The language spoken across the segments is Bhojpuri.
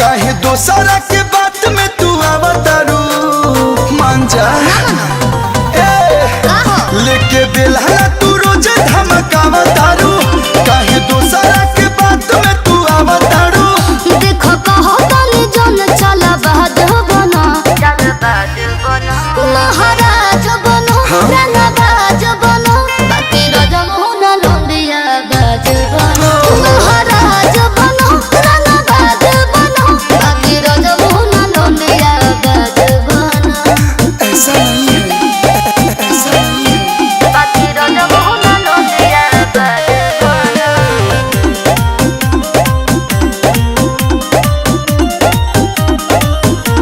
काहे दोसरा के बात में तू आवतारू मान जा लेके बेलहना तू रोज धमकावतारू काहे दोसरा के बात में तू आवतारू देखो कहो तले जन चला बाज बना महाराज बनो रंगबाज बनो बाकी रजमुना लोंडिया बाज बनो महाराज बनो रंगबाज बनो बाकी रजमुना लोंडिया बाज बनो ऐसा नहीं है ऐसा नहीं है बाकी रजमुना लोंडिया बाज बनो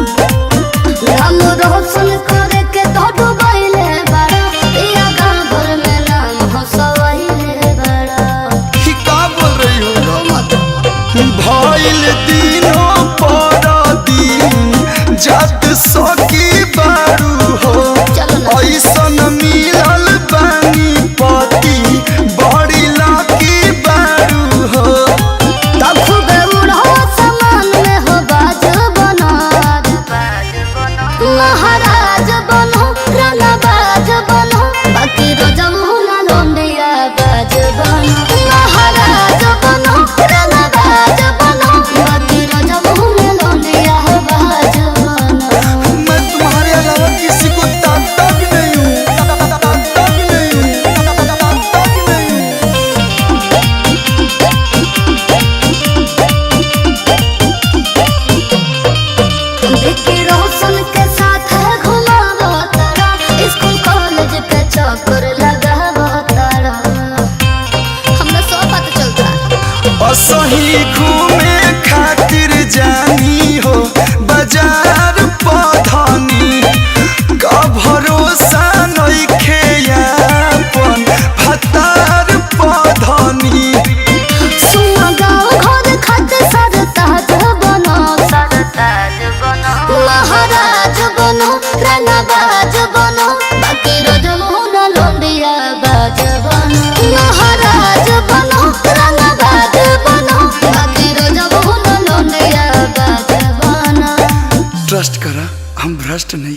हम रोशन करे के तो डुबाइले बड़ा या गांव भर में नाम हंसवाइले बड़ा कि का बोल रही हो मत भइल दिनों पर दिन जब सकी बारू हो चलो ना ऐसन मिलल बानी पति बड़ी लाकी बारू हो तब खूबे उड़ो समान में हो बाज बनो महाराज बनो रंगबाज बनो बाकी रजमुना लोंडिया बाज बनो महाराज बनो रंगबाज बनो बाकी रजमुना लोंडिया बाज बनो मैं तुम्हारे अलावा किसी को ताकता भी नहीं हूँ ताकता भी नहीं हूँ ताकता भी नहीं हूँ विक्की रोशन के साथ घुमावो तारा स्कूल कॉलेज के चक्कर लगावो तारा हमरा सब पता चलता असही घूमे खातिर जानी हो बाजार पधनी का भरोसा नइखे अपन भतार पधनी सुना गाँव घर खाते सरताज बनो महाराज बनो रंगबाज बनो बाकी रजमुना लोंडिया बाज बनो महाराज बनो रंगबाज बनो बाकी रजमुना लोंडिया बाज बनो ट्रस्ट करा हम भ्रष्ट नहीं